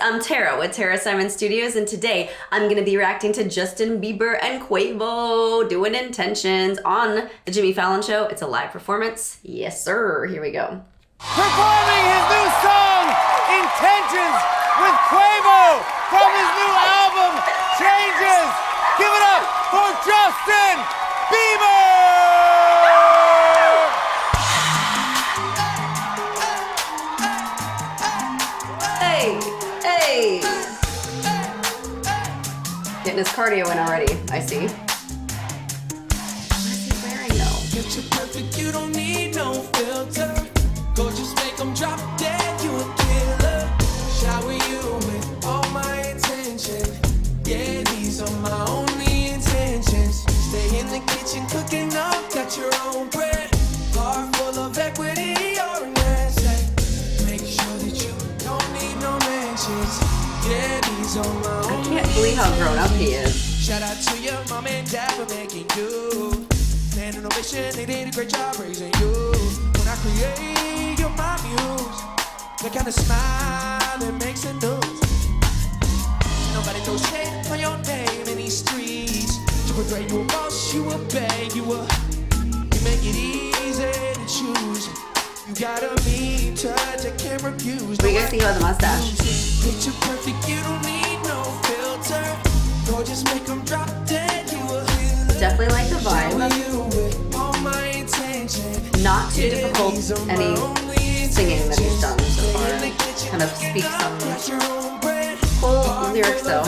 I'm Tara with Tara Simon Studios, and today I'm going to be reacting to Justin Bieber and Quavo doing Intentions on The Jimmy Fallon Show. It's a live performance. Yes, sir. Here we go. Performing his new song, Intentions, with Quavo from his new album, Changes. Give it up for Justin Bieber! Hey! Getting his cardio in already, I see. What is he wearing though? Picture perfect, you don't need no filter. Go just make them drop dead, you a killer. Shower you with all my attention. Yeah, these are my only intentions. Stay in the kitchen cooking up, got your own bread. Heart full of equity, you're an asset. Make sure that you don't need no mentions. Yeah, these are my only I can't believe how grown up he is. Shout out to your mom and dad for making you. Man, innovation, they did a great job raising you. When I create, you're my muse. The kind of smile that makes a news. Nobody knows shit on your name in these streets. You were great, you a boss, you a babe, you make it easy to choose. You got a mean touch, I can't refuse. What do you guys think about the mustache? Picture perfect, you don't need no filter. Go just make them drop dead, you a healer. Definitely like the vibe. Not too difficult, any singing that he's done so far. Kind of speaks some cool lyrics though.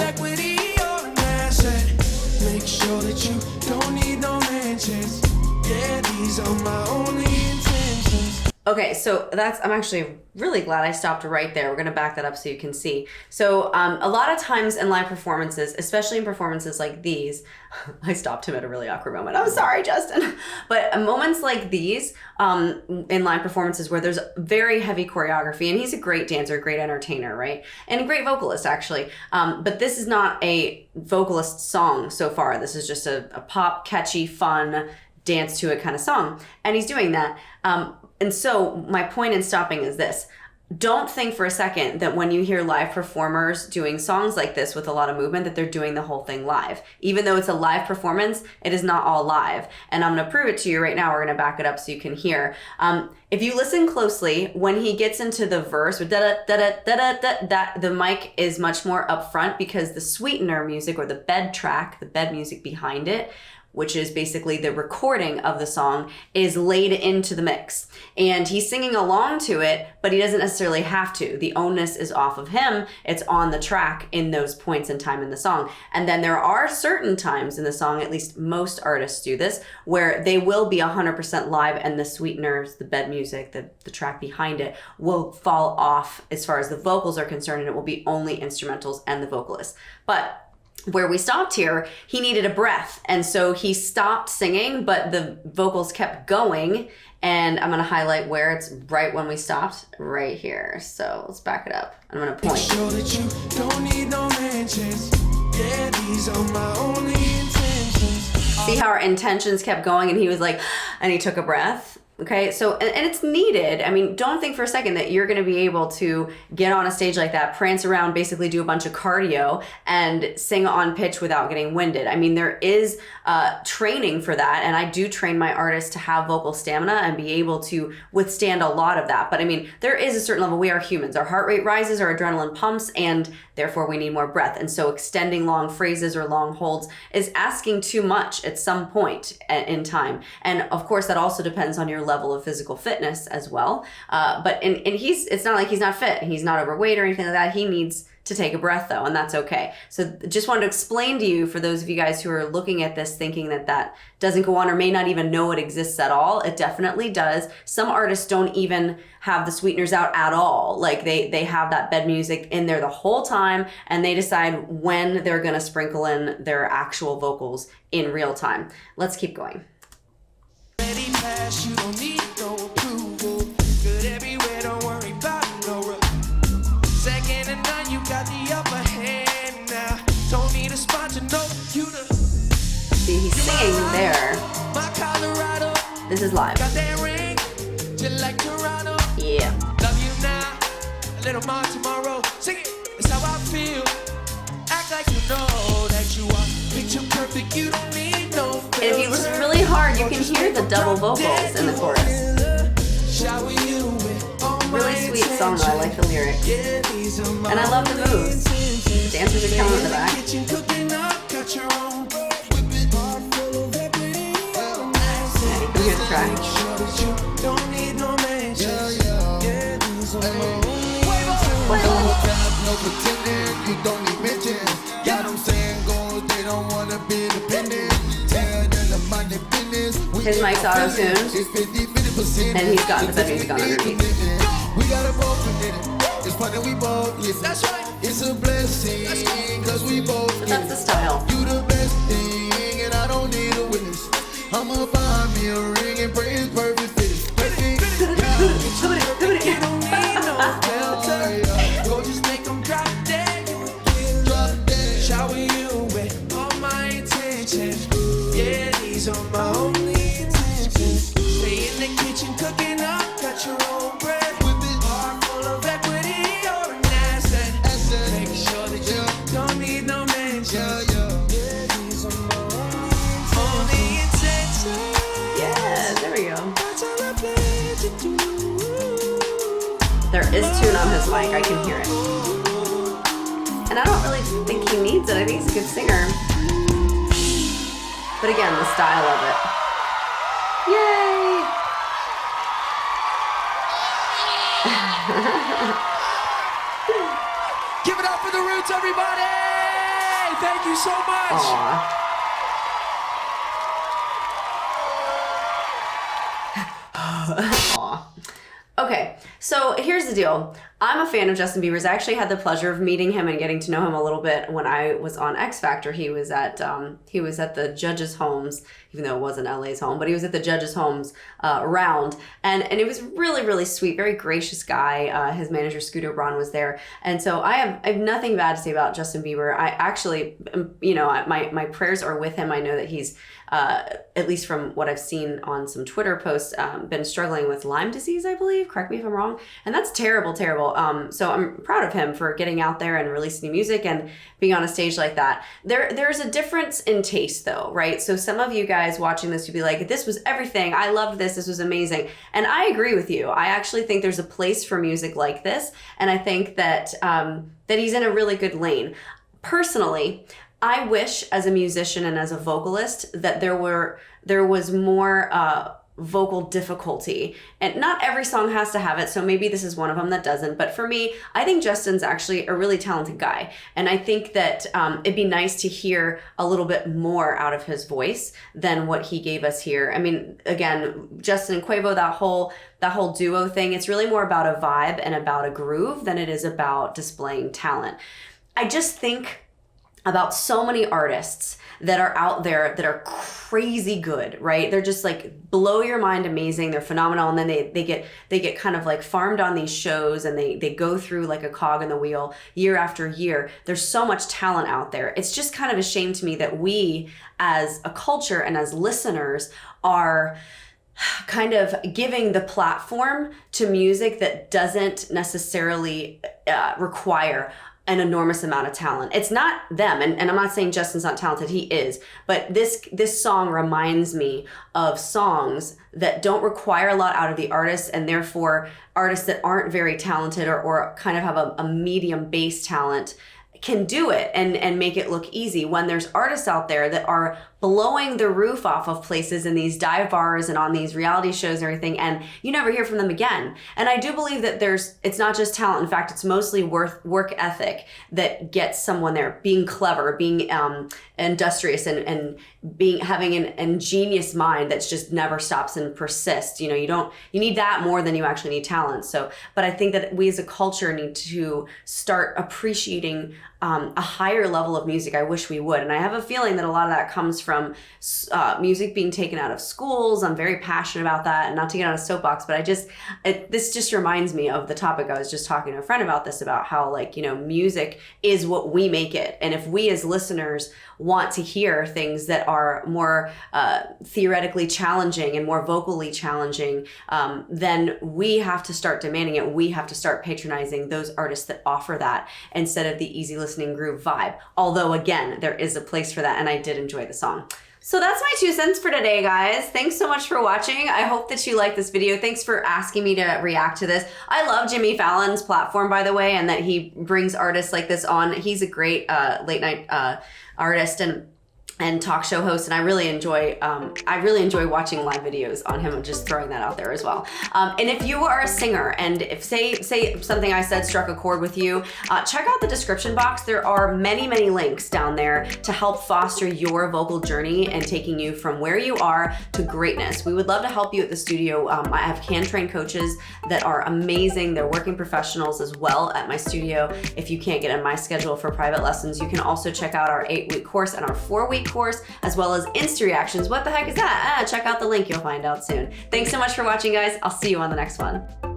Make sure that you don't need no mentions. Yeah, these are my only intentions. Okay, so I'm actually really glad I stopped right there. We're gonna back that up so you can see. So a lot of times in live performances, especially in performances like these, I stopped him at a really awkward moment. I'm sorry, Justin. But moments like these in live performances where there's very heavy choreography, and he's a great dancer, great entertainer, right? And a great vocalist, actually. But this is not a vocalist song so far. This is just a pop, catchy, fun, dance to it kind of song. And he's doing that. And so my point in stopping is this. Don't think for a second that when you hear live performers doing songs like this with a lot of movement that they're doing the whole thing live. Even though it's a live performance, it is not all live. And I'm gonna prove it to you right now. We're gonna back it up so you can hear. If you listen closely, when he gets into the verse with da-da-da-da-da-da-da, the mic is much more up front because the sweetener music or the bed track, the bed music behind it, which is basically the recording of the song, is laid into the mix. And he's singing along to it, but he doesn't necessarily have to. The onus is off of him. It's on the track in those points in time in the song. And then there are certain times in the song, at least most artists do this, where they will be 100% live and the sweeteners, the bed music, the track behind it will fall off as far as the vocals are concerned, and it will be only instrumentals and the vocalist. But where we stopped here, he needed a breath. And so he stopped singing, but the vocals kept going. And I'm gonna highlight where it's right when we stopped, right here. So let's back it up. I'm gonna point. Sure that you don't need no mentions. Yeah, these are my only intentions. See how our intentions kept going and he was like, and he took a breath. Okay, so, and it's needed. I mean, don't think for a second that you're gonna be able to get on a stage like that, prance around, basically do a bunch of cardio and sing on pitch without getting winded. I mean, there is training for that, and I do train my artists to have vocal stamina and be able to withstand a lot of that. But I mean, there is a certain level, we are humans. Our heart rate rises, our adrenaline pumps, and therefore we need more breath. And so extending long phrases or long holds is asking too much at some point in time. And of course, that also depends on your level of physical fitness as well. But it's not like he's not fit. He's not overweight or anything like that. He needs to take a breath though, and that's okay. So just wanted to explain to you, for those of you guys who are looking at this thinking that doesn't go on or may not even know it exists at all, it definitely does. Some artists don't even have the sweeteners out at all. Like they have that bed music in there the whole time, and they decide when they're gonna sprinkle in their actual vocals in real time. Let's keep going. You don't need no approval. Good everywhere, don't worry about no second and none, you got the upper hand now. Don't need a sponsor, no, you the. See, he's singing there. My Colorado. This is live. Got that ring, just like Toronto. Yeah. Love you now, a little more tomorrow. Sing it. It's how I feel. Act like you know that you are picture perfect. You don't need no filter. And if you listen really hard, you can hear the double vocals in the chorus. Shower you with all my Really sweet song though, I like the lyrics. And I love the moves. The dancers are killing in the back. Kitchen cooking up, got your own. Yeah, you can hear the track. Don't need no mansion. Yeah, these are my No pretending, you don't need mentions. Got them saying goals, they don't wanna be dependent. Tell them the money business. His mic's auto-tuned, It's 50-50%. and he's got the bed music on underneath. We gotta both admit it. It's funny we both listen. That's right. It's a blessing, cause we both So get that's it. the style. You the best thing, and I don't need a witness. I'ma find me a ring and pray it's perfect fit. Perfect. You don't need no filter. Go just make them drop dead. Drop dead. Shower you with all my attention. Yeah, these are my only intentions. Stay in the kitchen cooking up, got your own bread. Heart full of equity, you're an asset. Make sure that you don't need no mention. Yeah, these are my only intentions. Yeah, there we go. That's all I plan to do. There is tune on his mic, I can hear it. And I don't really think he needs it. I think he's a good singer. But again, the style of it. Yay! Give it up for the Roots, everybody! Thank you so much. Aw. Aw. Okay, so here's the deal. I'm a fan of Justin Bieber's. I actually had the pleasure of meeting him and getting to know him a little bit when I was on X Factor. He was at the judges' homes, even though it wasn't LA's home, but he was at the judges' homes round, and it was really, really sweet, very gracious guy. His manager Scooter Braun was there, and so I have nothing bad to say about Justin Bieber. I actually, my prayers are with him. I know that he's at least from what I've seen on some Twitter posts, been struggling with Lyme disease, I believe. Correct me if I'm wrong. And that's terrible, terrible. So I'm proud of him for getting out there and releasing new music and being on a stage like that. There's a difference in taste though, right? So some of you guys watching this would be like, this was everything. I loved this. This was amazing. And I agree with you. I actually think there's a place for music like this. And I think that, that he's in a really good lane. Personally, I wish as a musician and as a vocalist that there was more vocal difficulty, and not every song has to have it. So maybe this is one of them that doesn't. But for me, I think Justin's actually a really talented guy, and I think that it'd be nice to hear a little bit more out of his voice than what he gave us here. I mean, again, Justin and Quavo, that whole duo thing, it's really more about a vibe and about a groove than it is about displaying talent. I just think about so many artists that are out there that are crazy good, right? They're just like blow your mind amazing. They're phenomenal. And then they get kind of like farmed on these shows, and they go through like a cog in the wheel year after year. There's so much talent out there. It's just kind of a shame to me that we as a culture and as listeners are kind of giving the platform to music that doesn't necessarily require an enormous amount of talent. It's not them, and I'm not saying Justin's not talented, he is, but this song reminds me of songs that don't require a lot out of the artist, and therefore artists that aren't very talented or kind of have a medium bass talent can do it and make it look easy, when there's artists out there that are blowing the roof off of places in these dive bars and on these reality shows and everything, and you never hear from them again. And I do believe that it's not just talent. In fact, it's mostly work ethic that gets someone there, being clever, being industrious, and having an ingenious mind that's just never stops and persists. You need that more than you actually need talent. So, but I think that we as a culture need to start appreciating a higher level of music. I wish we would. And I have a feeling that a lot of that comes from music being taken out of schools. I'm very passionate about that, and not to get on a soapbox, but this just reminds me of the topic I was just talking to a friend about this, about how, like, you know, music is what we make it. And if we as listeners want to hear things that are more theoretically challenging and more vocally challenging, then we have to start demanding it. We have to start patronizing those artists that offer that instead of the easy listening groove vibe. Although, again, there is a place for that, and I did enjoy the song. So that's my 2 cents for today, guys. Thanks so much for watching. I hope that you liked this video. Thanks for asking me to react to this. I love Jimmy Fallon's platform, by the way, and that he brings artists like this on. He's a great late night artist and talk show host, and I really enjoy watching live videos on him. I'm just throwing that out there as well. And if you are a singer, and if say something I said struck a chord with you, check out the description box. There are many links down there to help foster your vocal journey and taking you from where you are to greatness. We would love to help you at the studio. I have can-trained coaches that are amazing. They're working professionals as well at my studio. If you can't get in my schedule for private lessons, you can also check out our 8-week course and our 4-week course, as well as Insta reactions. What the heck is that? Check out the link, you'll find out soon. Thanks so much for watching, guys. I'll see you on the next one.